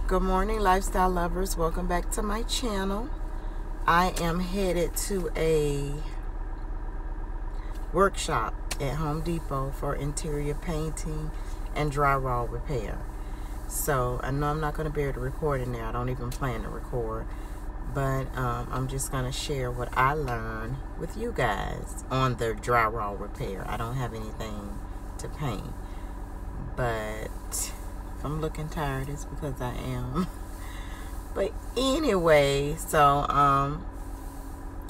Good morning, lifestyle lovers. Welcome back to my channel. I am headed to a workshop at Home Depot for interior painting and drywall repair. So I know I'm not going to be able to record in there. I don't even plan to record. But I'm just going to share what I learned with you guys on the drywall repair. I don't have anything to paint. But if I'm looking tired, it's because I am. But anyway, so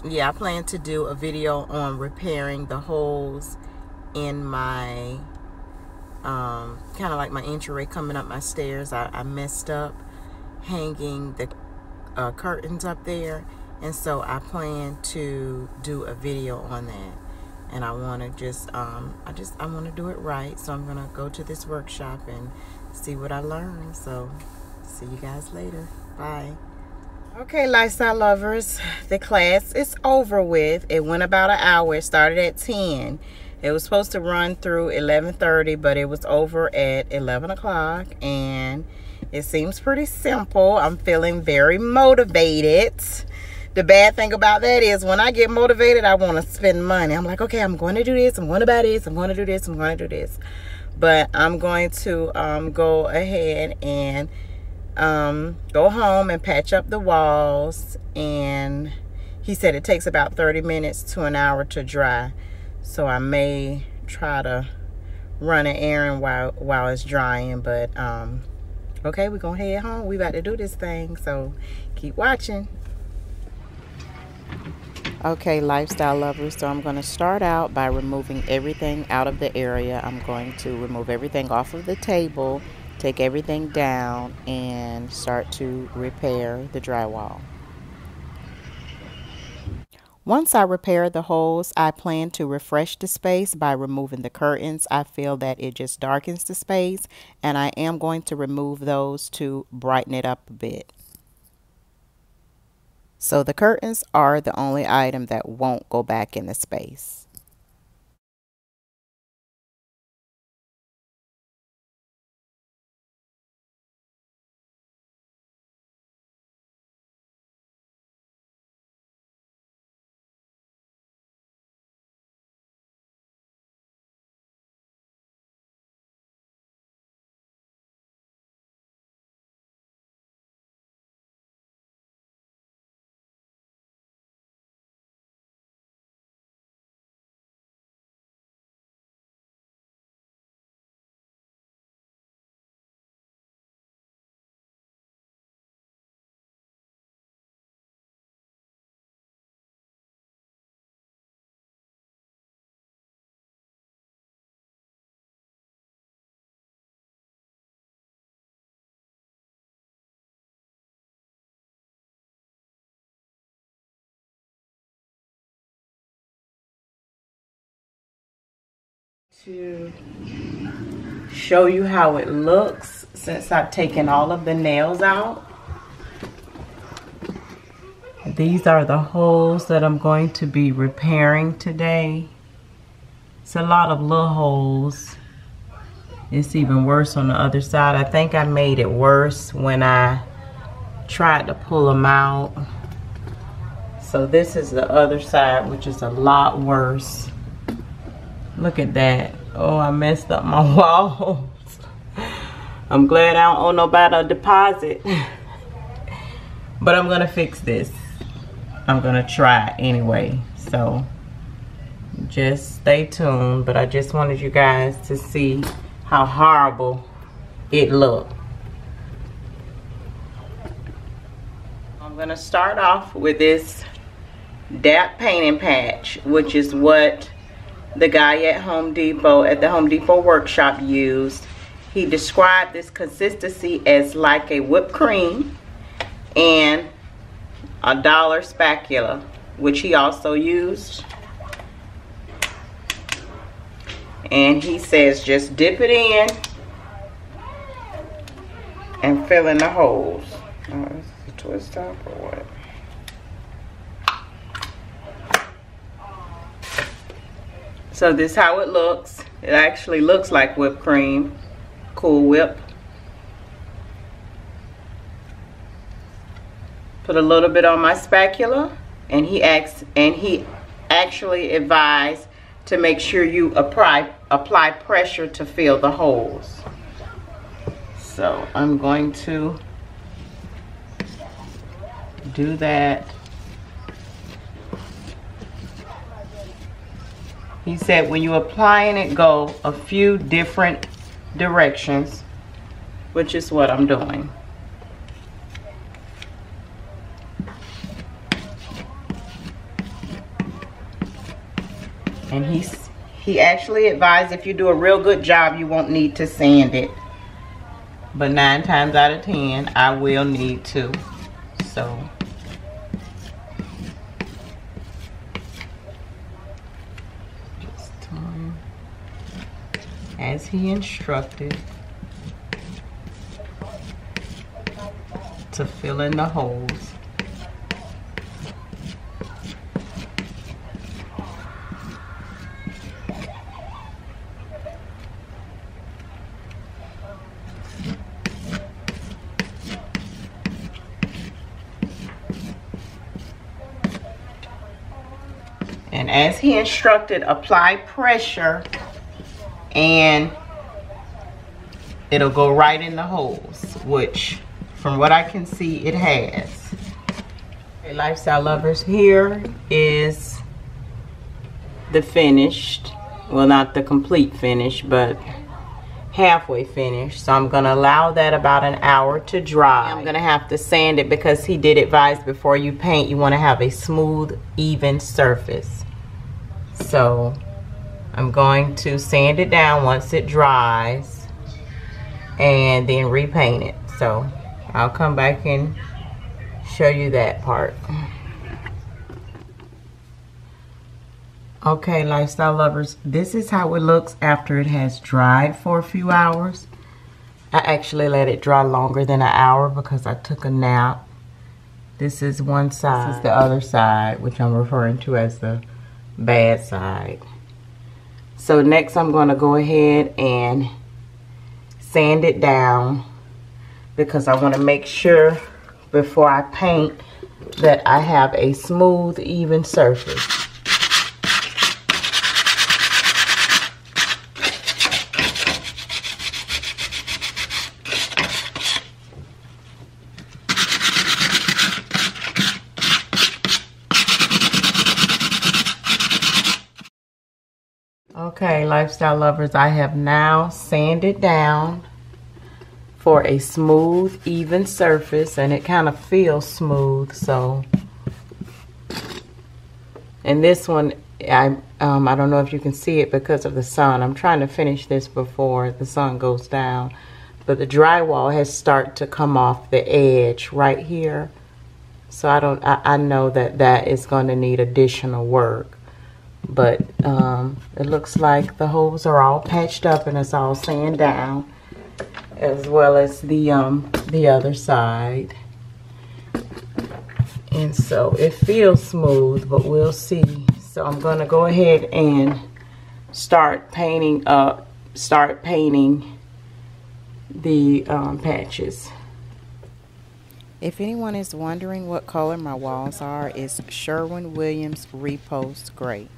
yeah, I plan to do a video on repairing the holes in my kind of like my entryway coming up my stairs. I messed up hanging the curtains up there, and so I plan to do a video on that. And I want to just I want to do it right. So I'm gonna go to this workshop and see what I learned. So see you guys later. Bye. Okay, lifestyle lovers, the class is over with. It went about an hour. It started at 10. It was supposed to run through 11:30, but it was over at 11 o'clock, and it seems pretty simple. I'm feeling very motivated. The bad thing about that is when I get motivated, I want to spend money. I'm like, okay, I'm going to do this. I'm going to buy this. I'm going to do this. I'm going to do this. But I'm going to go ahead and go home and patch up the walls. And he said it takes about 30 minutes to an hour to dry. So I may try to run an errand while it's drying. But okay, we're going to head home. We about to do this thing. So keep watching. Okay, lifestyle lovers, so I'm going to start out by removing everything out of the area. I'm going to remove everything off of the table, take everything down, and start to repair the drywall. Once I repair the holes, I plan to refresh the space by removing the curtains. I feel that it just darkens the space, and I am going to remove those to brighten it up a bit. So the curtains are the only item that won't go back in the space. To show you how it looks since I've taken all of the nails out. These are the holes that I'm going to be repairing today. It's a lot of little holes. It's even worse on the other side. I think I made it worse when I tried to pull them out. So this is the other side, which is a lot worse. Look at that. Oh, I messed up my walls. I'm glad I don't owe nobody a deposit. But I'm gonna fix this. I'm gonna try anyway. So just stay tuned. But I just wanted you guys to see how horrible it looked. I'm gonna start off with this DAP painting patch, which is what the guy at Home Depot, at the Home Depot workshop, used. He described this consistency as like a whipped cream and a dollar spatula, which he also used. And he says just dip it in and fill in the holes. Oh, this is a twist top or what? So this is how it looks. It actually looks like whipped cream. Cool Whip. Put a little bit on my spatula, and he actually advised to make sure you apply pressure to fill the holes. So I'm going to do that. He said when you're applying it, go a few different directions, which is what I'm doing. And he actually advised if you do a real good job, you won't need to sand it. But 9 times out of 10, I will need to. So just time as he instructed to fill in the holes. And as he instructed, apply pressure and it'll go right in the holes, which from what I can see, it has. Okay, lifestyle lovers, here is the finished, well, not the complete finish, but halfway finished. So I'm gonna allow that about an hour to dry. I'm gonna have to sand it because he did advise before you paint, you wanna have a smooth, even surface. So I'm going to sand it down once it dries and then repaint it. So I'll come back and show you that part. Okay, lifestyle lovers, this is how it looks after it has dried for a few hours. I actually let it dry longer than an hour because I took a nap. This is one side. This is the other side, which I'm referring to as the bad side. So next I'm going to go ahead and sand it down because I want to make sure before I paint that I have a smooth, even surface. Okay, lifestyle lovers, I have now sanded down for a smooth, even surface, and it kind of feels smooth. So, and this one, I don't know if you can see it because of the sun. I'm trying to finish this before the sun goes down, but the drywall has started to come off the edge right here. So I know that is going to need additional work. But it looks like the holes are all patched up and it's all sanded down, as well as the other side. And so it feels smooth, but we'll see. So I'm going to go ahead and start painting the patches. If anyone is wondering what color my walls are, it's Sherwin-Williams Repost Gray.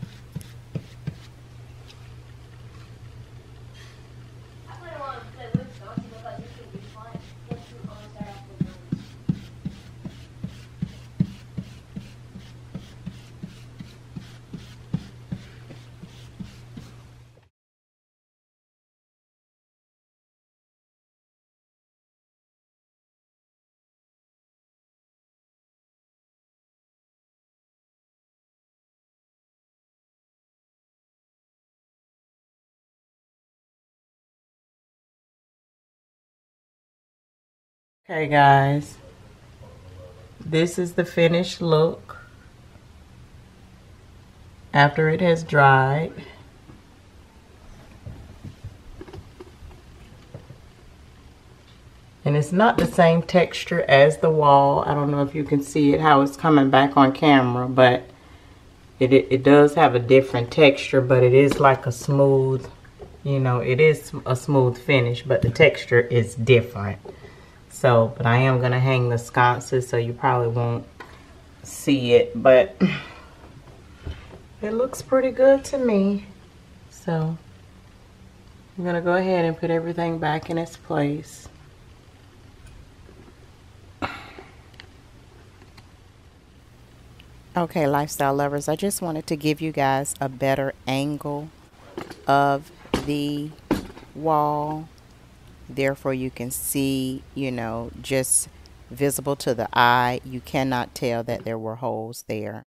Okay guys, this is the finished look after it has dried. And it's not the same texture as the wall. I don't know if you can see it, how it's coming back on camera, but it does have a different texture, but it is like a smooth, you know, it is a smooth finish, but the texture is different. So, but I am going to hang the sconces, so you probably won't see it, but it looks pretty good to me. So I'm going to go ahead and put everything back in its place. Okay, lifestyle lovers, I just wanted to give you guys a better angle of the wall. Therefore, you can see, you know, just visible to the eye. You cannot tell that there were holes there.